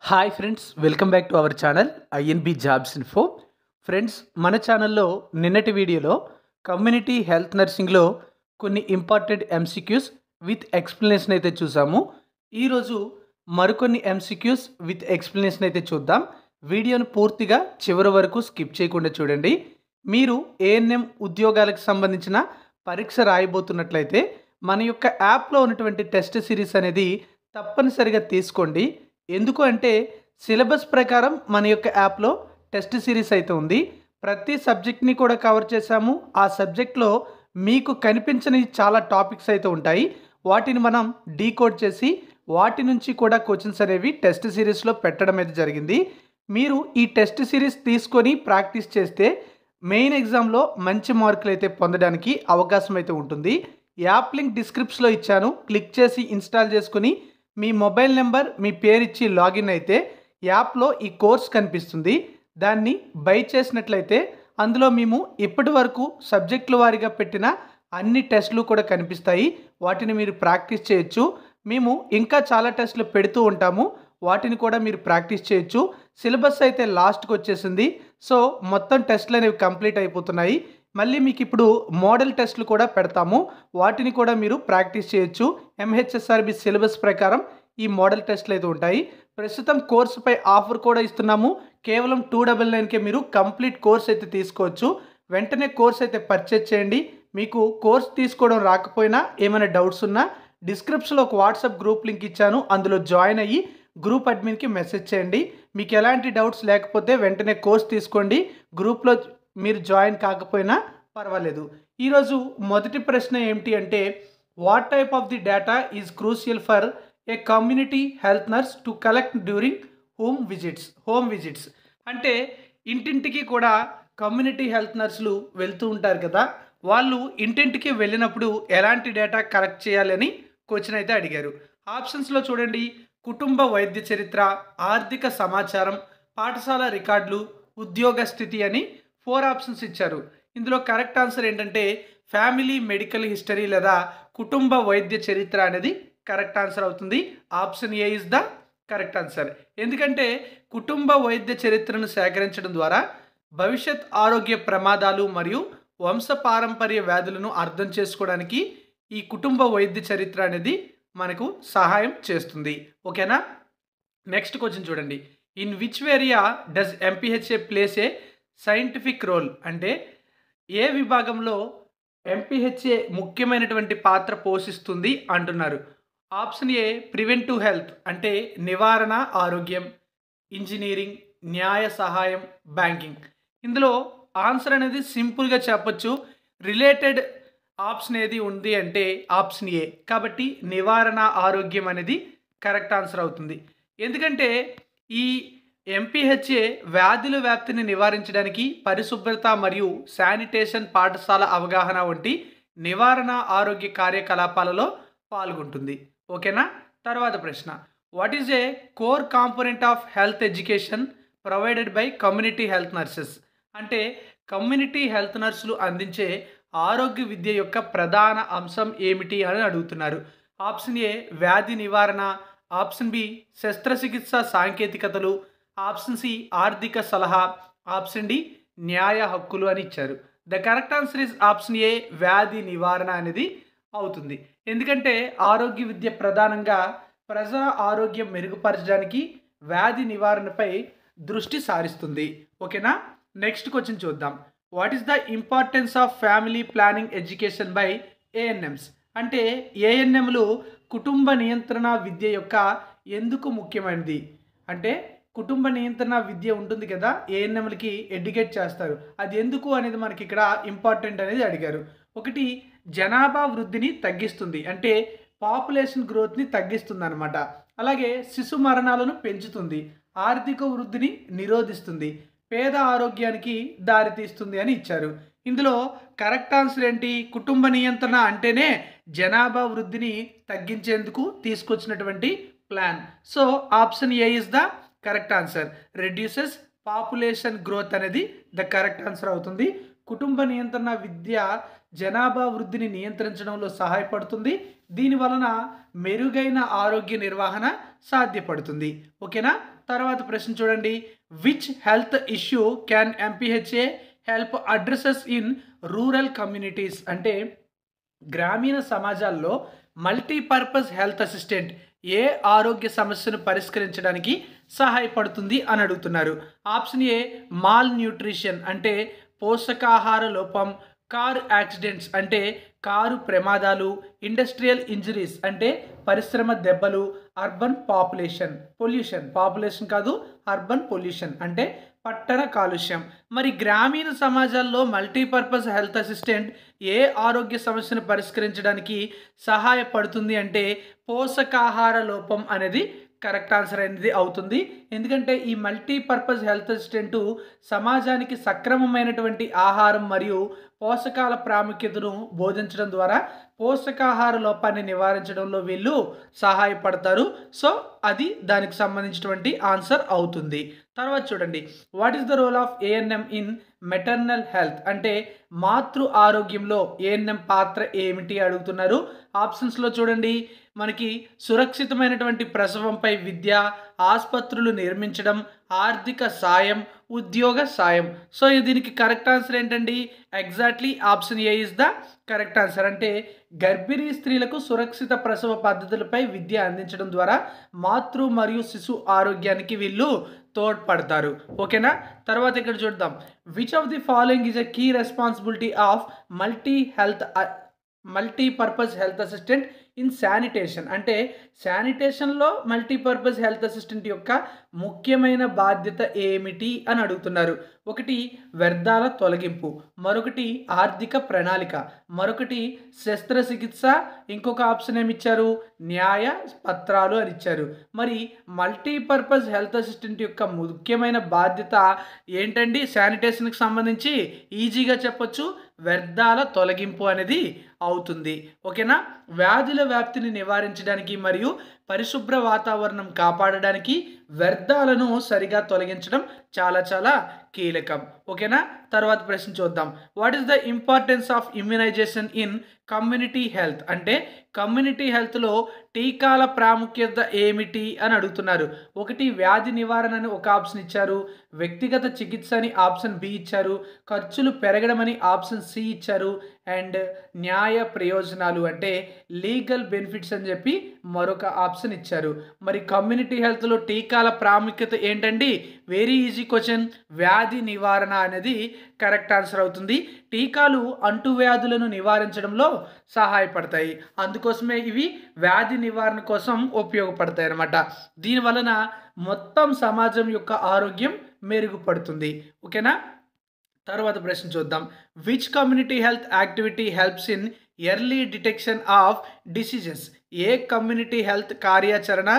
Hi friends, welcome back to our channel INB jobs info. Friends, మన ఛానల్లో నిన్నటి వీడియోలో కమ్యూనిటీ హెల్త్ నర్సింగ్లో కొన్ని ఇంపార్టెంట్ ఎంసీక్యూస్ విత్ ఎక్స్ప్లెనేషన్ అయితే చూసాము. ఈరోజు మరికొన్ని ఎంసీక్యూస్ విత్ ఎక్స్ప్లెనేషన్ అయితే చూద్దాం. వీడియోను పూర్తిగా చివరి వరకు స్కిప్ చేయకుండా చూడండి. మీరు ఏఎన్ఎం ఉద్యోగాలకు సంబంధించిన పరీక్ష రాయబోతున్నట్లయితే మన యొక్క యాప్లో ఉన్నటువంటి టెస్ట్ సిరీస్ అనేది తప్పనిసరిగా తీసుకోండి. ఎందుకు అంటే సిలబస్ ప్రకారం మన యొక్క యాప్లో టెస్ట్ సిరీస్ అయితే ఉంది. ప్రతి సబ్జెక్ట్ని కూడా కవర్ చేశాము. ఆ సబ్జెక్ట్లో మీకు కనిపించని చాలా టాపిక్స్ అయితే ఉంటాయి. వాటిని మనం డీకోడ్ చేసి వాటి నుంచి కూడా క్వశ్చన్స్ అనేవి టెస్ట్ సిరీస్లో పెట్టడం అయితే జరిగింది. మీరు ఈ టెస్ట్ సిరీస్ తీసుకొని ప్రాక్టీస్ చేస్తే మెయిన్ ఎగ్జామ్లో మంచి మార్కులు అయితే పొందడానికి అవకాశం అయితే ఉంటుంది. యాప్ లింక్ డిస్క్రిప్షన్లో ఇచ్చాను. క్లిక్ చేసి ఇన్స్టాల్ చేసుకుని మీ మొబైల్ నెంబర్, మీ పేరు ఇచ్చి లాగిన్ అయితే యాప్లో ఈ కోర్స్ కనిపిస్తుంది. దాన్ని బై చేసినట్లయితే అందులో మేము ఇప్పటి వరకు సబ్జెక్టుల వారీగా పెట్టిన అన్ని టెస్టులు కూడా కనిపిస్తాయి. వాటిని మీరు ప్రాక్టీస్ చేయొచ్చు. మేము ఇంకా చాలా టెస్టులు పెడుతూ ఉంటాము. వాటిని కూడా మీరు ప్రాక్టీస్ చేయొచ్చు. సిలబస్ అయితే లాస్ట్కి వచ్చేసింది. సో మొత్తం టెస్టులు అనేవి కంప్లీట్ అయిపోతున్నాయి. మళ్ళీ మీకు ఇప్పుడు మోడల్ టెస్టులు కూడా పెడతాము. వాటిని కూడా మీరు ప్రాక్టీస్ చేయొచ్చు. ఎంహెచ్ఎస్ఆర్బి సిలబస్ ప్రకారం ఈ మోడల్ టెస్టులు అయితే ఉంటాయి. ప్రస్తుతం కోర్సుపై ఆఫర్ కూడా ఇస్తున్నాము. కేవలం 299కే మీరు కంప్లీట్ కోర్స్ అయితే తీసుకోవచ్చు. వెంటనే కోర్స్ అయితే పర్చేజ్ చేయండి. మీకు కోర్స్ తీసుకోవడం రాకపోయినా ఏమైనా డౌట్స్ ఉన్నా డిస్క్రిప్షన్లో ఒక వాట్సాప్ గ్రూప్ లింక్ ఇచ్చాను. అందులో జాయిన్ అయ్యి గ్రూప్ అడ్మిన్కి మెసేజ్ చేయండి. మీకు ఎలాంటి డౌట్స్ లేకపోతే వెంటనే కోర్స్ తీసుకోండి. గ్రూప్లో మీరు జాయిన్ కాకపోయినా పర్వాలేదు. ఈరోజు మొదటి ప్రశ్న ఏమిటి అంటే, what type of the data is crucial for a community health nurse to collect during home visits అంటే ఇంటింటికి కూడా కమ్యూనిటీ హెల్త్ నర్సులు వెళ్తూ ఉంటారు కదా. వాళ్ళు ఇంటింటికి వెళ్ళినప్పుడు ఎలాంటి డేటా కలెక్ట్ చేయాలని క్వశ్చన్ అయితే అడిగారు. ఆప్షన్స్లో చూడండి, కుటుంబ వైద్య చరిత్ర, ఆర్థిక సమాచారం, పాఠశాల రికార్డులు, ఉద్యోగ స్థితి అని 4 ఆప్షన్స్ ఇచ్చారు. ఇందులో కరెక్ట్ ఆన్సర్ ఏంటంటే ఫ్యామిలీ మెడికల్ హిస్టరీ లేదా కుటుంబ వైద్య చరిత్ర అనేది కరెక్ట్ ఆన్సర్ అవుతుంది. Option A is the correct answer. ఎందుకంటే కుటుంబ వైద్య చరిత్రను సేకరించడం ద్వారా భవిష్యత్ ఆరోగ్య ప్రమాదాలు మరియు వంశపారంపర్య వ్యాధులను అర్థం చేసుకోవడానికి ఈ కుటుంబ వైద్య చరిత్ర అనేది మనకు సహాయం చేస్తుంది. ఓకేనా. నెక్స్ట్ క్వశ్చన్ చూడండి, in which area does MPHA place a scientific role అంటే ఏ విభాగంలో ఎంపీహెచ్ఏ ముఖ్యమైనటువంటి పాత్ర పోషిస్తుంది అంటున్నారు. ఆప్షన్ ఏ ప్రివెంటివ్ హెల్త్ అంటే నివారణ ఆరోగ్యం, ఇంజనీరింగ్, న్యాయ సహాయం, బ్యాంకింగ్. ఇందులో ఆన్సర్ అనేది సింపుల్గా చెప్పొచ్చు. రిలేటెడ్ ఆప్షన్ ఏది ఉంది అంటే ఆప్షన్ ఏ. కాబట్టి నివారణ ఆరోగ్యం అనేది కరెక్ట్ ఆన్సర్ అవుతుంది. ఎందుకంటే ఈ ఎంపీహెచ్ఏ వ్యాధుల వ్యాప్తిని నివారించడానికి పరిశుభ్రత మరియు శానిటేషన్, పాఠశాల అవగాహన వంటి నివారణ ఆరోగ్య కార్యకలాపాలలో పాల్గొంటుంది. ఓకేనా. తర్వాత ప్రశ్న, what is a core component of health education provided by community health nurses అంటే కమ్యూనిటీ హెల్త్ నర్సులు అందించే ఆరోగ్య విద్య యొక్క ప్రధాన అంశం ఏమిటి అని అడుగుతున్నారు. ఆప్షన్ ఏ వ్యాధి నివారణ, ఆప్షన్ బి శస్త్రచికిత్స సాంకేతికతలు, ఆప్షన్ సి ఆర్థిక సలహా, ఆప్షన్ డి న్యాయ హక్కులు అని ఇచ్చారు. The correct answer is option A వ్యాధి నివారణ అనేది అవుతుంది. ఎందుకంటే ఆరోగ్య విద్య ప్రధానంగా ప్రజా ఆరోగ్యం మెరుగుపరచడానికి వ్యాధి నివారణపై దృష్టి సారిస్తుంది. ఓకేనా. నెక్స్ట్ క్వశ్చన్ చూద్దాం, what is the importance of family planning education by ANMs అంటే ఏఎన్ఎంలు కుటుంబ నియంత్రణ విద్య యొక్క ఎందుకు ముఖ్యమైనది అంటే కుటుంబ నియంత్రణ విద్య ఉంటుంది కదా, ఏఎన్ఎంలకి ఎడ్యుకేట్ చేస్తారు. అది ఎందుకు అనేది మనకి ఇక్కడ ఇంపార్టెంట్ అనేది అడిగారు. ఒకటి, జనాభా వృద్ధిని తగ్గిస్తుంది అంటే పాపులేషన్ గ్రోత్ని తగ్గిస్తుంది అనమాట. అలాగే శిశు మరణాలను పెంచుతుంది, ఆర్థిక వృద్ధిని నిరోధిస్తుంది, పేద ఆరోగ్యానికి దారితీస్తుంది అని ఇచ్చారు. ఇందులో కరెక్ట్ ఆన్సర్ ఏంటి, కుటుంబ నియంత్రణ అంటేనే జనాభా వృద్ధిని తగ్గించేందుకు తీసుకొచ్చినటువంటి plan. So option A is the correct answer. Reduces population growth అనేది ద కరెక్ట్ ఆన్సర్ అవుతుంది. కుటుంబ నియంత్రణ విద్య జనాభా వృద్ధిని నియంత్రించడంలో సహాయపడుతుంది. దీని వలన మెరుగైన ఆరోగ్య నిర్వహణ సాధ్యపడుతుంది. ఓకేనా. తర్వాత ప్రశ్న చూడండి, which health issue can MPHA help addresses in rural communities? అంటే గ్రామీణ సమాజాల్లో మల్టీపర్పస్ హెల్త్ అసిస్టెంట్ ఏ ఆరోగ్య సమస్యను పరిష్కరించడానికి సహాయపడుతుంది అని అడుగుతున్నారు. ఆప్షన్ ఏ మాల్ న్యూట్రిషన్ అంటే పోషకాహార లోపం, కారు యాక్సిడెంట్స్ అంటే కారు ప్రమాదాలు, ఇండస్ట్రియల్ ఇంజరీస్ అంటే పరిశ్రమ దెబ్బలు, అర్బన్ పాపులేషన్ కాదు అర్బన్ పొల్యూషన్ అంటే పట్టణ కాలుష్యం. మరి గ్రామీణ సమాజాల్లో మల్టీపర్పస్ హెల్త్ అసిస్టెంట్ ఏ ఆరోగ్య సమస్యను పరిష్కరించడానికి సహాయపడుతుంది అంటే పోషకాహార లోపం అనేది కరెక్ట్ ఆన్సర్ అనేది అవుతుంది. ఎందుకంటే ఈ మల్టీపర్పస్ హెల్త్ అసిస్టెంటు సమాజానికి సక్రమమైనటువంటి ఆహారం మరియు పోషకాల ప్రాముఖ్యతను బోధించడం ద్వారా పోషకాహార లోపాన్ని నివారించడంలో వీళ్ళు సహాయపడతారు. సో అది దానికి సంబంధించినటువంటి ఆన్సర్ అవుతుంది. తర్వాత చూడండి, what is the role of ANM in maternal health? అంటే మాతృ ఆరోగ్యంలో ఏఎన్ఎం పాత్ర ఏమిటి అడుగుతున్నారు. ఆప్షన్స్లో చూడండి, మనకి సురక్షితమైనటువంటి ప్రసవంపై విద్య, ఆసుపత్రులు నిర్మించడం, ఆర్థిక సాయం, ఉద్యోగ సాయం. సో దీనికి కరెక్ట్ ఆన్సర్ ఏంటండి? Exactly option A is the correct answer. అంటే గర్భిణీ స్త్రీలకు సురక్షిత ప్రసవ పద్ధతులపై విద్య అందించడం ద్వారా మాతృ మరియు శిశు ఆరోగ్యానికి వీళ్ళు తోడ్పడతారు. ఓకేనా. తర్వాత ఇక్కడ చూద్దాం, which of the following is a key responsibility of multipurpose health assistant in sanitation? అంటే శానిటేషన్లో మల్టీపర్పస్ హెల్త్ అసిస్టెంట్ యొక్క ముఖ్యమైన బాధ్యత ఏమిటి అని అడుగుతున్నారు. ఒకటి వ్యర్థాల తొలగింపు, మరొకటి ఆర్థిక ప్రణాళిక, మరొకటి శస్త్రచికిత్స, ఇంకొక ఆప్షన్ ఏమి ఇచ్చారు, న్యాయ పత్రాలు అని ఇచ్చారు. మరి మల్టీపర్పస్ హెల్త్ అసిస్టెంట్ యొక్క ముఖ్యమైన బాధ్యత ఏంటండి? శానిటేషన్కి సంబంధించి ఈజీగా చెప్పొచ్చు, వ్యర్థాల తొలగింపు అనేది అవుతుంది. ఓకేనా. వ్యాధుల వ్యాప్తిని నివారించడానికి మరియు పరిశుభ్ర వాతావరణం కాపాడడానికి వ్యర్థాలను సరిగా తొలగించడం చాలా చాలా కీలకం. ఓకేనా. తర్వాత ప్రశ్న చూద్దాం, what is the importance of immunization in community health? అంటే కమ్యూనిటీ హెల్త్లో టీకాల ప్రాముఖ్యత ఏమిటి అని అడుగుతున్నారు. ఒకటి వ్యాధి నివారణ అని ఒక ఆప్షన్ ఇచ్చారు, వ్యక్తిగత చికిత్స అని ఆప్షన్ బి ఇచ్చారు, ఖర్చులు పెరగడం అని ఆప్షన్ సి ఇచ్చారు, అండ్ న్యాయ ప్రయోజనాలు అంటే లీగల్ బెనిఫిట్స్ అని చెప్పి మరొక ఆప్షన్ ఇచ్చారు. మరి కమ్యూనిటీ హెల్త్లో టీకాల ప్రాముఖ్యత ఏంటండి? వెరీ ఈజీ క్వశ్చన్, వ్యాధి నివారణ అనేది కరెక్ట్ ఆన్సర్ అవుతుంది. టీకాలు అంటువ్యాధులను నివారించడంలో సహాయపడతాయి, అందుకోసమే ఇవి వ్యాధి నివారణ కోసం ఉపయోగపడతాయి అన్నమాట. దీనివలన మొత్తం సమాజం యొక్క ఆరోగ్యం మెరుగుపడుతుంది. ఓకేనా. తర్వాత ప్రశ్న చూద్దాం, which community health activity helps in early detection of diseases? A community health కార్యాచరణ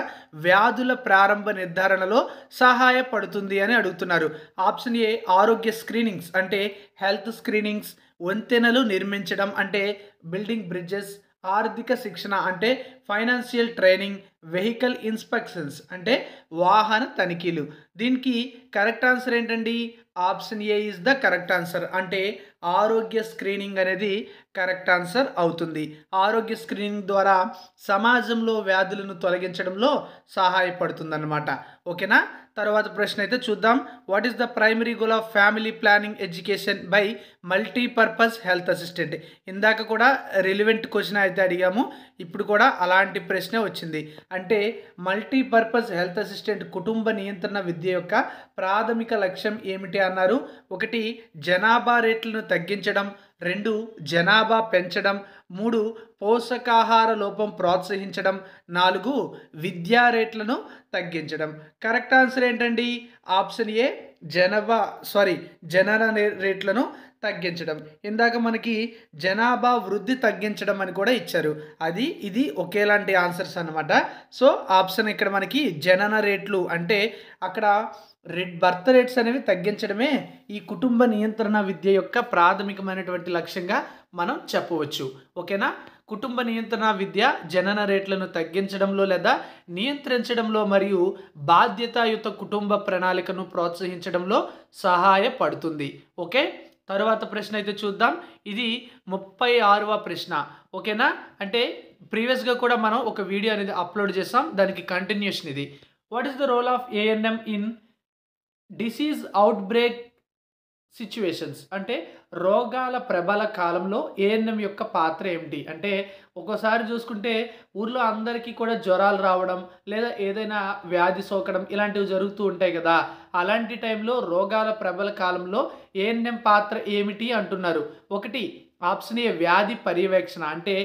వ్యాధుల ప్రారంభ నిర్ధారణలో సహాయపడుతుంది అని అడుగుతున్నారు. ఆప్షన్ ఏ ఆరోగ్య స్క్రీనింగ్స్ అంటే హెల్త్ స్క్రీనింగ్స్, వంతెనలు నిర్మించడం అంటే బిల్డింగ్ బ్రిడ్జెస్, ఆర్థిక శిక్షణ అంటే ఫైనాన్షియల్ ట్రైనింగ్, వెహికల్ ఇన్స్పెక్షన్స్ అంటే వాహన తనిఖీలు. దీనికి కరెక్ట్ ఆన్సర్ ఏంటండి? Option A is the correct answer. అంటే ఆరోగ్య స్క్రీనింగ్ అనేది కరెక్ట్ ఆన్సర్ అవుతుంది. ఆరోగ్య స్క్రీనింగ్ ద్వారా సమాజంలో వ్యాధులను తొలగించడంలో సహాయపడుతుందన్నమాట. ఓకేనా. తర్వాత ప్రశ్న అయితే చూద్దాం, what is the primary goal of family planning education by multipurpose health assistant? ఇందాక కూడా రిలివెంట్ క్వశ్చన్ అయితే అడిగాము, ఇప్పుడు కూడా అలాంటి ప్రశ్నే వచ్చింది. అంటే మల్టీపర్పస్ హెల్త్ అసిస్టెంట్ కుటుంబ నియంత్రణ విద్య యొక్క ప్రాథమిక లక్ష్యం ఏమిటి అన్నారు. ఒకటి జనాభా రేట్లను తగ్గించడం, 2 జనాభా పెంచడం, 3 పోషకాహార లోపం ప్రోత్సహించడం, 4 విద్యా రేట్లను తగ్గించడం. కరెక్ట్ ఆన్సర్ ఏంటండి? ఆప్షన్ ఏ జనన రేట్లను తగ్గించడం. ఇందాక మనకి జనాభా వృద్ధి తగ్గించడం అని కూడా ఇచ్చారు, ఇది ఒకేలాంటి ఆన్సర్స్ అన్నమాట. సో ఆప్షన్ ఇక్కడ మనకి జనన రేట్లు అంటే అక్కడ బర్త్ రేట్స్ అనేవి తగ్గించడమే ఈ కుటుంబ నియంత్రణ విద్య యొక్క ప్రాథమికమైనటువంటి లక్ష్యంగా మనం చెప్పవచ్చు. ఓకేనా. కుటుంబ నియంత్రణ విద్య జనన రేట్లను తగ్గించడంలో లేదా నియంత్రించడంలో మరియు బాధ్యతాయుత కుటుంబ ప్రణాళికను ప్రోత్సహించడంలో సహాయపడుతుంది. ఓకే. తర్వాత ప్రశ్న అయితే చూద్దాం, ఇది 36వ ప్రశ్న. ఓకేనా. అంటే ప్రీవియస్గా కూడా మనం ఒక వీడియో అనేది అప్లోడ్ చేసాం, దానికి కంటిన్యూషన్ ఇది. What is the role of ANM in disease outbreak situations? అంటే రోగాల ప్రబల కాలంలో ఏఎన్ఎం యొక్క పాత్ర ఏమిటి? అంటే ఒక్కోసారి చూసుకుంటే ఊర్లో అందరికీ కూడా జ్వరాలు రావడం, లేదా ఏదైనా వ్యాధి సోకడం ఇలాంటివి జరుగుతూ ఉంటాయి కదా! అలాంటి టైంలో రోగాల ప్రబల కాలంలో ఏఎన్ఎం పాత్ర ఏమిటి అంటున్నారు. ఒకటి ఆప్షన్ ఏ వ్యాధి పర్యవేక్షణ అంటే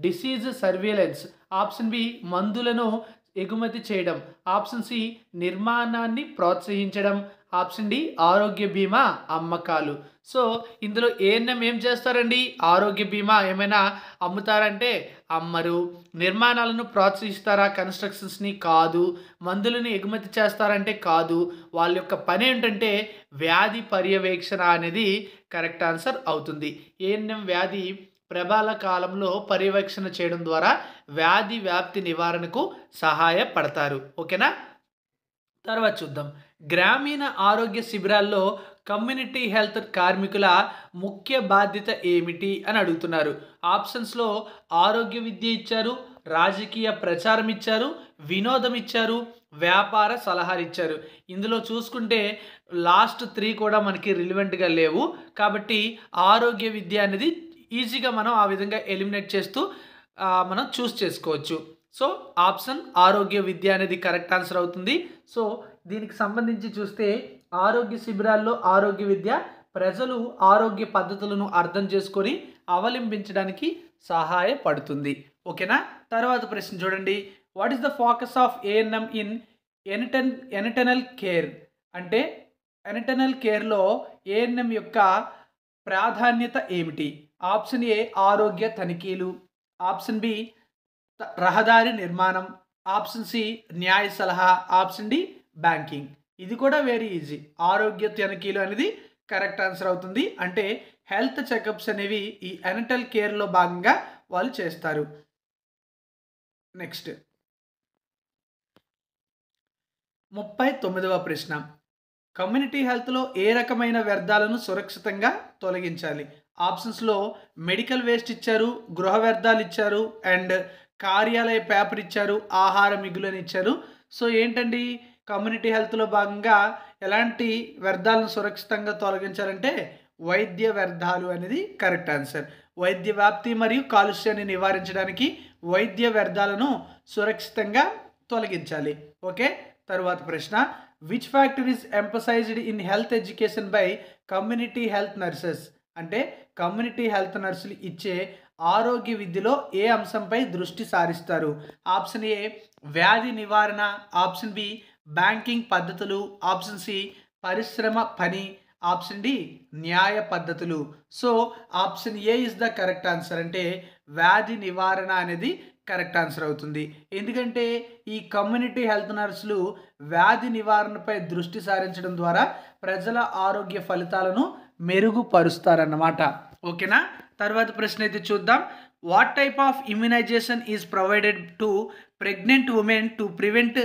డిసీజ్ సర్వేలెన్స్. ఆప్షన్ బి మందులను ఎగుమతి చేయడం. ఆప్షన్ సి నిర్మాణాన్ని ప్రోత్సహించడం. ఆప్షన్ డి ఆరోగ్య బీమా అమ్మకాలు. సో ఇందులో ఏఎన్ఎం ఏం చేస్తారండి? ఆరోగ్య బీమా ఏమైనా అమ్ముతారంటే అమ్మరు. నిర్మాణాలను ప్రోత్సహిస్తారా కన్స్ట్రక్షన్స్ని? కాదు. మందులను ఎగుమతి చేస్తారంటే కాదు. వాళ్ళ యొక్క పని ఏంటంటే వ్యాధి పర్యవేక్షణ అనేది కరెక్ట్ ఆన్సర్ అవుతుంది. ఏఎన్ఎం వ్యాధి ప్రబల కాలంలో పర్యవేక్షణ చేయడం ద్వారా వ్యాధి వ్యాప్తి నివారణకు సహాయపడతారు. ఓకేనా? తర్వాత చూద్దాం. గ్రామీణ ఆరోగ్య శిబిరాల్లో కమ్యూనిటీ హెల్త్ కార్మికుల ముఖ్య బాధ్యత ఏమిటి అని అడుగుతున్నారు. ఆప్షన్స్లో ఆరోగ్య విద్య ఇచ్చారు, రాజకీయ ప్రచారం ఇచ్చారు, వినోదం ఇచ్చారు, వ్యాపార సలహాలు ఇచ్చారు. ఇందులో చూసుకుంటే లాస్ట్ 3 కూడా మనకి రిలివెంట్గా లేవు. కాబట్టి ఆరోగ్య విద్య అనేది ఈజీగా మనం ఆ విధంగా ఎలిమినేట్ చేస్తూ మనం చూస్ చేసుకోవచ్చు. సో ఆప్షన్ ఆరోగ్య విద్య అనేది కరెక్ట్ ఆన్సర్ అవుతుంది. సో దీనికి సంబంధించి చూస్తే ఆరోగ్య శిబిరాల్లో ఆరోగ్య విద్య ప్రజలు ఆరోగ్య పద్ధతులను అర్థం చేసుకొని అవలంబించడానికి సహాయపడుతుంది. ఓకేనా? తర్వాత ప్రశ్న చూడండి. What is the focus of ANM in antenatal care? అంటే ఎనటనల్ కేర్లో ఏఎన్ఎం యొక్క ప్రాధాన్యత ఏమిటి? ఆప్షన్ ఏ ఆరోగ్య తనిఖీలు. ఆప్షన్ బి రహదారి నిర్మాణం. ఆప్షన్ సి న్యాయ సలహా. Option D banking. ఇది కూడా వెరీ ఈజీ. ఆరోగ్య తనిఖీలు అనేది కరెక్ట్ ఆన్సర్ అవుతుంది. అంటే హెల్త్ చెకప్స్ అనేవి ఈ ఎనటల్ కేర్లో భాగంగా వాళ్ళు చేస్తారు. నెక్స్ట్ 39వ ప్రశ్న. కమ్యూనిటీ హెల్త్లో ఏ రకమైన వ్యర్థాలను సురక్షితంగా తొలగించాలి? ఆప్షన్స్లో మెడికల్ వేస్ట్ ఇచ్చారు, గృహ వ్యర్థాలు ఇచ్చారు, అండ్ కార్యాలయ పేపర్ ఇచ్చారు, ఆహార మిగులని ఇచ్చారు. సో ఏంటండి కమ్యూనిటీ హెల్త్లో భాగంగా ఎలాంటి వ్యర్థాలను సురక్షితంగా తొలగించాలంటే వైద్య వ్యర్థాలు అనేది కరెక్ట్ ఆన్సర్. వైద్య వ్యాప్తి మరియు కాలుష్యాన్ని నివారించడానికి వైద్య వ్యర్థాలను సురక్షితంగా తొలగించాలి. ఓకే. తరువాత ప్రశ్న. Which factor is emphasized in health education by community health nurses? అంటే కమ్యూనిటీ హెల్త్ నర్సులు ఇచ్చే ఆరోగ్య విద్యలో ఏ అంశంపై దృష్టి సారిస్తారు? ఆప్షన్ ఏ వ్యాధి నివారణ. ఆప్షన్ బి బ్యాంకింగ్ పద్ధతులు. ఆప్షన్ సి పరిశ్రమ పని. ఆప్షన్ డి న్యాయ పద్ధతులు. So option A is the correct answer. అంటే వ్యాధి నివారణ అనేది కరెక్ట్ ఆన్సర్ అవుతుంది. ఎందుకంటే ఈ కమ్యూనిటీ హెల్త్ నర్సులు వ్యాధి నివారణపై దృష్టి సారించడం ద్వారా ప్రజల ఆరోగ్య ఫలితాలను మెరుగుపరుస్తారన్నమాట. ఓకేనా? తర్వాత ప్రశ్న అయితే చూద్దాం. What type of immunization is provided to pregnant women to prevent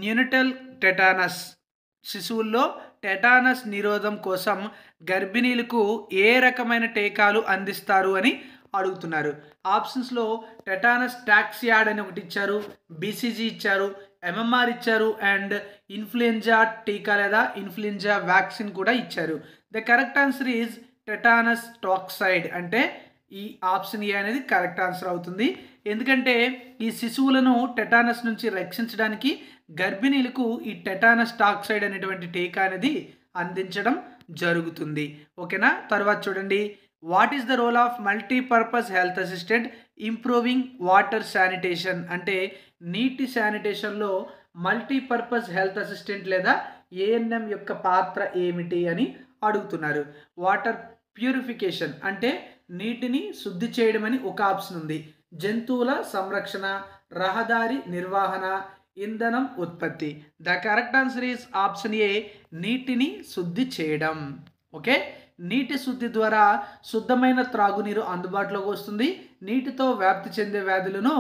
neonatal tetanus? శిశువుల్లో టెటానస్ నిరోధం కోసం గర్భిణీలకు ఏ రకమైన టీకాలు అందిస్తారు అని అడుగుతున్నారు. ఆప్షన్స్లో టెటానస్ టాక్సియాడ్ అని ఒకటి ఇచ్చారు, బీసీజీ ఇచ్చారు, ఎంఎంఆర్ ఇచ్చారు, అండ్ ఇన్ఫ్లుయెంజా టీకా లేదా ఇన్ఫ్లుయెంజా వ్యాక్సిన్ కూడా ఇచ్చారు. The correct answer is tetanus toxoid. అంటే ఈ ఆప్షన్ ఏ అనేది కరెక్ట్ ఆన్సర్ అవుతుంది. ఎందుకంటే ఈ శిశువులను టెటానస్ నుంచి రక్షించడానికి గర్భిణీలకు ఈ టెటానస్ టాక్సైడ్ అనేటువంటి టీకా అనేది అందించడం జరుగుతుంది. ఓకేనా? తర్వాత చూడండి. What is the role of multipurpose health assistant improving water sanitation? అంటే నీటి శానిటేషన్లో మల్టీపర్పస్ హెల్త్ అసిస్టెంట్ లేదా ఏఎన్ఎం యొక్క పాత్ర ఏమిటి అని అడుగుతున్నారు. వాటర్ ప్యూరిఫికేషన్ అంటే నీటిని శుద్ధి చేయడం అని ఒక ఆప్షన్ ఉంది. జంతువుల సంరక్షణ, రహదారి నిర్వహణ, ఇంధనం ఉత్పత్తి. The correct answer is option A నీటిని శుద్ధి చేయడం. ఓకే. నీటి శుద్ధి ద్వారా శుద్ధమైన త్రాగునీరు అందుబాటులోకి వస్తుంది. నీటితో వ్యాప్తి చెందే వ్యాధులను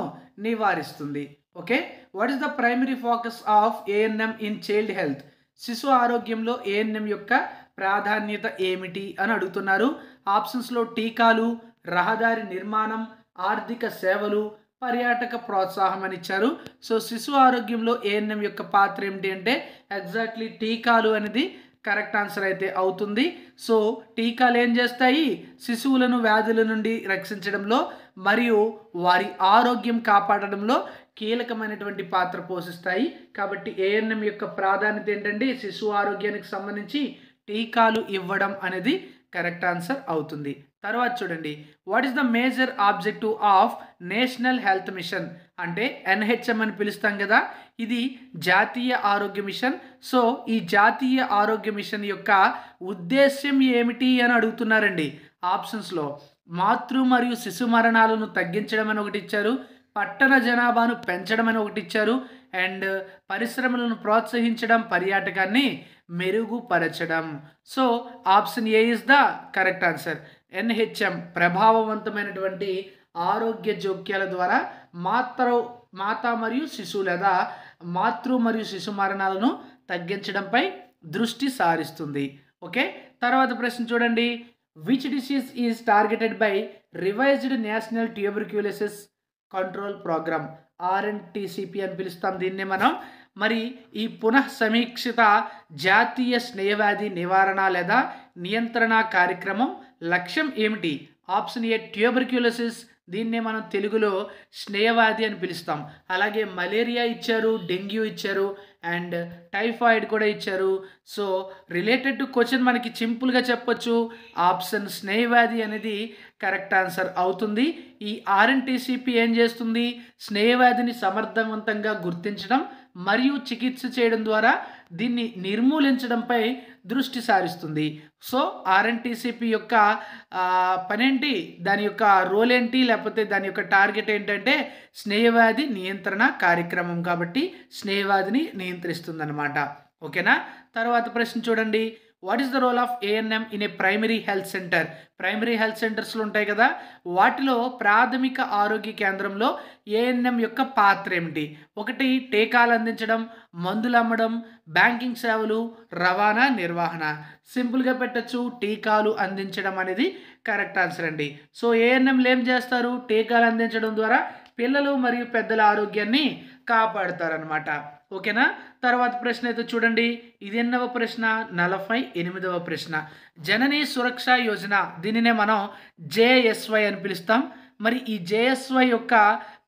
నివారిస్తుంది. Okay. What is the primary focus of ANM in child health? శిశు ఆరోగ్యంలో ఏఎన్ఎం యొక్క ప్రాధాన్యత ఏమిటి అని అడుగుతున్నారు. ఆప్షన్స్లో టీకాలు, రహదారి నిర్మాణం, ఆర్థిక సేవలు, పర్యాటక ప్రోత్సాహం అని ఇచ్చారు. సో శిశు ఆరోగ్యంలో ఏఎన్ఎం యొక్క పాత్ర ఏమిటి అంటే ఎగ్జాక్ట్లీ టీకాలు అనేది కరెక్ట్ ఆన్సర్ అయితే అవుతుంది. సో టీకాలు ఏం చేస్తాయి? శిశువులను వ్యాధుల నుండి రక్షించడంలో మరియు వారి ఆరోగ్యం కాపాడడంలో కీలకమైనటువంటి పాత్ర పోషిస్తాయి. కాబట్టి ఏఎన్ఎం యొక్క ప్రాధాన్యత ఏంటంటే శిశువు ఆరోగ్యానికి సంబంధించి టీకాలు ఇవ్వడం అనేది కరెక్ట్ ఆన్సర్ అవుతుంది. తర్వాత చూడండి, what is the major objective of national health machine అంటే ఎన్హెచ్ఎం అని పిలుస్తాం కదా, ఇది జాతీయ ఆరోగ్య మిషన్. సో ఈ జాతీయ ఆరోగ్య మిషన్ యొక్క ఉద్దేశ్యం ఏమిటి అని అడుగుతున్నారండి. ఆప్షన్స్లో మాతృ మరియు శిశు మరణాలను తగ్గించడం అని ఒకటి ఇచ్చారు, పట్టణ జనాభాను పెంచడం అని ఒకటి ఇచ్చారు, అండ్ పరిశ్రమలను ప్రోత్సహించడం, పర్యాటకాన్ని మెరుగుపరచడం. So option A is the correct answer. NHM ప్రభావవంతమైనటువంటి ఆరోగ్య జోక్యాల ద్వారా మాతా మరియు శిశువు లేదా మాతృ మరియు శిశు మరణాలను తగ్గించడంపై దృష్టి సారిస్తుంది. ఓకే, తర్వాత ప్రశ్న చూడండి, which disease is targeted by revised national tuberculosis control programme, RNTCP అని పిలుస్తాం దీన్నే మనం. మరి ఈ పునః సమీక్షిత జాతీయ స్నేహవ్యాధి నివారణ లేదా నియంత్రణ కార్యక్రమం లక్ష్యం ఏమిటి? ఆప్షన్ ఏ ట్యూబర్క్యులోసిస్, దీన్నే మనం తెలుగులో స్నేహవ్యాధి అని పిలుస్తాం. అలాగే మలేరియా ఇచ్చారు, డెంగ్యూ ఇచ్చారు, అండ్ టైఫాయిడ్ కూడా ఇచ్చారు. సో రిలేటెడ్ టు క్వశ్చన్ మనకి సింపుల్గా చెప్పొచ్చు, ఆప్షన్ స్నేహవ్యాధి అనేది కరెక్ట్ ఆన్సర్ అవుతుంది. ఈ ఆర్ఎన్టీసీపీ ఏం చేస్తుంది? స్నేహవ్యాధిని సమర్థవంతంగా గుర్తించడం మరియు చికిత్స చేయడం ద్వారా దీన్ని నిర్మూలించడంపై దృష్టి సారిస్తుంది. సో ఆర్ఎన్టీసీపీ యొక్క పనేంటి, దాని యొక్క రోల్ ఏంటి, లేకపోతే దాని యొక్క టార్గెట్ ఏంటంటే స్నేహవ్యాధి నియంత్రణ కార్యక్రమం, కాబట్టి స్నేహవ్యాధిని నియంత్రిస్తుంది అనమాట. ఓకేనా, తర్వాత ప్రశ్న చూడండి, what is the role of ANM in a primary health centre? Primary health సెంటర్స్లో ఉంటాయి కదా, వాటిలో ప్రాథమిక ఆరోగ్య కేంద్రంలో ఏఎన్ఎం యొక్క పాత్ర ఏమిటి? ఒకటి టీకాలు అందించడం, మందులు అమ్మడం, బ్యాంకింగ్ సేవలు, రవాణా నిర్వహణ. సింపుల్గా పెట్టచ్చు, టీకాలు అందించడం అనేది కరెక్ట్ ఆన్సర్ అండి. సో ఏఎన్ఎంలు ఏం చేస్తారు? టీకాలు అందించడం ద్వారా పిల్లలు మరియు పెద్దల ఆరోగ్యాన్ని కాపాడుతారనమాట. ఓకేనా, తర్వాత ప్రశ్న అయితే చూడండి, ఇది ఎన్నవ ప్రశ్న? 48వ ప్రశ్న. జననీ సురక్ష యోజన, దీనినే మనం జేఎస్వై అని పిలుస్తాం. మరి ఈ జేఎస్వై యొక్క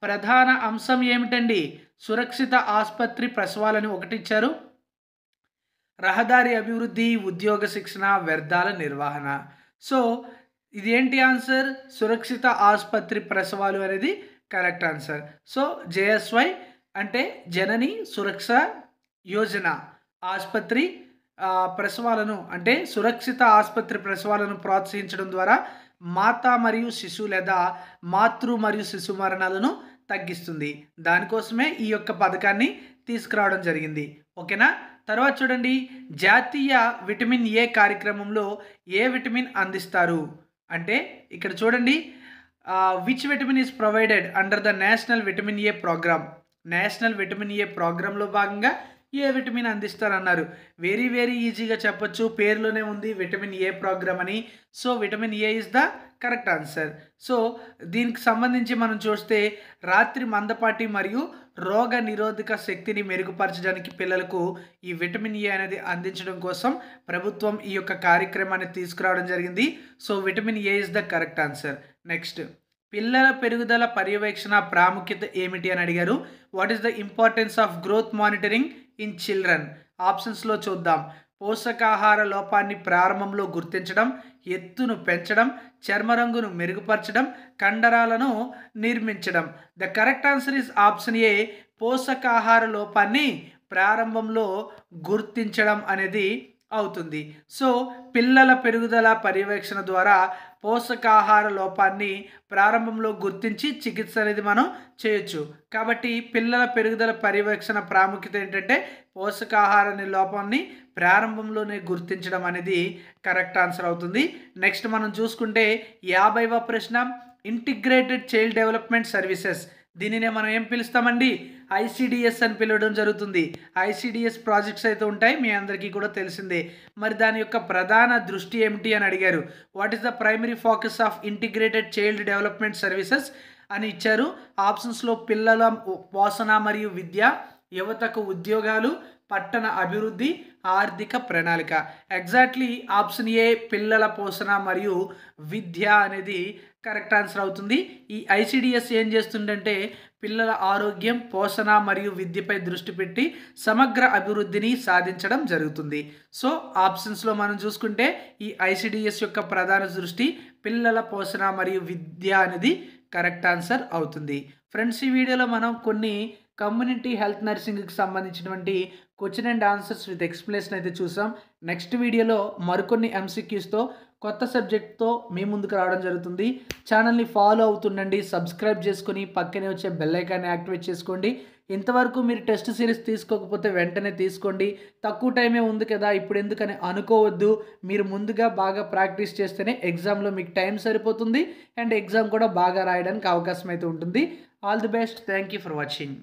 ప్రధాన అంశం ఏమిటండి? సురక్షిత ఆసుపత్రి ప్రసవాలని ఒకటి ఇచ్చారు, రహదారి అభివృద్ధి, ఉద్యోగ శిక్షణ, వ్యర్థాల నిర్వహణ. సో ఇది ఏంటి ఆన్సర్? సురక్షిత ఆసుపత్రి ప్రసవాలు అనేది కరెక్ట్ ఆన్సర్. సో జేఎస్వై అంటే జనని సురక్ష యోజన, ఆసుపత్రి ప్రసవాలను అంటే సురక్షిత ఆసుపత్రి ప్రసవాలను ప్రోత్సహించడం ద్వారా మాతా మరియు శిశువు లేదా మాతృ మరియు శిశు మరణాలను తగ్గిస్తుంది. దానికోసమే ఈ యొక్క పథకాన్ని తీసుకురావడం జరిగింది. ఓకేనా, తర్వాత చూడండి, జాతీయ విటమిన్ ఏ కార్యక్రమంలో ఏ విటమిన్ అందిస్తారు అంటే ఇక్కడ చూడండి, which vitamin is provided under the national vitamin A program. National vitamin A ప్రోగ్రాంలో భాగంగా ఏ విటమిన్ అందిస్తారన్నారు. వెరీ వెరీ ఈజీగా చెప్పొచ్చు, పేరులోనే ఉంది విటమిన్ ఏ ప్రోగ్రామ్ అని. So vitamin A is the correct answer. So దీనికి సంబంధించి మనం చూస్తే రాత్రి మందపాటి మరియు రోగ నిరోధక శక్తిని మెరుగుపరచడానికి పిల్లలకు ఈ విటమిన్ ఏ అనేది అందించడం కోసం ప్రభుత్వం ఈ యొక్క కార్యక్రమాన్ని తీసుకురావడం జరిగింది. So vitamin A is the correct answer. Next, పిల్లల పెరుగుదల పర్యవేక్షణ ప్రాముఖ్యత ఏమిటి అని అడిగారు. What is the importance of growth monitoring in children? ఆప్షన్స్లో చూద్దాం. పోషకాహార లోపాన్ని ప్రారంభంలో గుర్తించడం, ఎత్తును పెంచడం, చర్మరంగును మెరుగుపరచడం, కండరాలను నిర్మించడం. The correct answer is option A, పోషకాహార లోపాన్ని ప్రారంభంలో గుర్తించడం అనేది అవుతుంది. సో పిల్లల పెరుగుదల పర్యవేక్షణ ద్వారా పోషకాహార లోపాన్ని ప్రారంభంలో గుర్తించి చికిత్స అనేది మనం చేయొచ్చు. కాబట్టి పిల్లల పెరుగుదల పర్యవేక్షణ ప్రాముఖ్యత ఏంటంటే పోషకాహార లోపాన్ని ప్రారంభంలోనే గుర్తించడం అనేది కరెక్ట్ ఆన్సర్ అవుతుంది. నెక్స్ట్ మనం చూసుకుంటే 50వ ప్రశ్న, ఇంటిగ్రేటెడ్ చైల్డ్ డెవలప్మెంట్ సర్వీసెస్, దీనినే మనం ఏం పిలుస్తామండి? ఐసిడిఎస్ అని పిలవడం జరుగుతుంది. ఐసిడిఎస్ ప్రాజెక్ట్స్ అయితే ఉంటాయి, మీ అందరికీ కూడా తెలిసిందే. మరి దాని యొక్క ప్రధాన దృష్టి ఏమిటి అని అడిగారు. What is the primary focus of integrated child development services? అని ఇచ్చారు. ఆప్షన్స్లో పిల్లల పోషణ మరియు విద్య, యువతకు ఉద్యోగాలు, పట్టణ అభివృద్ధి, ఆర్థిక ప్రణాళిక. ఎగ్జాక్ట్లీ ఆప్షన్ ఏ పిల్లల పోషణ మరియు విద్య అనేది కరెక్ట్ ఆన్సర్ అవుతుంది. ఈ ఐసిడిఎస్ ఏం చేస్తుందంటే పిల్లల ఆరోగ్యం, పోషణ మరియు విద్యపై దృష్టి పెట్టి సమగ్ర అభివృద్ధిని సాధించడం జరుగుతుంది. సో ఆప్షన్స్లో మనం చూసుకుంటే ఈ ఐసిడిఎస్ యొక్క ప్రధాన దృష్టి పిల్లల పోషణ మరియు విద్య అనేది కరెక్ట్ ఆన్సర్ అవుతుంది. ఫ్రెండ్స్, ఈ వీడియోలో మనం కొన్ని కమ్యూనిటీ హెల్త్ నర్సింగ్కి సంబంధించినటువంటి question and answers with explanation అయితే చూసాం. నెక్స్ట్ వీడియోలో మరికొన్ని ఎంసీక్యూస్తో కొత్త సబ్జెక్ట్తో మీ ముందుకు రావడం జరుగుతుంది. ఛానల్ని ఫాలో అవుతుండండి, సబ్స్క్రైబ్ చేసుకొని పక్కనే వచ్చే బెల్ ఐకాన్ని యాక్టివేట్ చేసుకోండి. ఇంతవరకు మీరు టెస్ట్ సిరీస్ తీసుకోకపోతే వెంటనే తీసుకోండి. తక్కువ టైమే ఉంది కదా ఇప్పుడు ఎందుకని అనుకోవద్దు. మీరు ముందుగా బాగా ప్రాక్టీస్ చేస్తేనే ఎగ్జామ్లో మీకు టైం సరిపోతుంది అండ్ ఎగ్జామ్ కూడా బాగా రాయడానికి అవకాశం అయితే ఉంటుంది. All the best. Thank you for watching.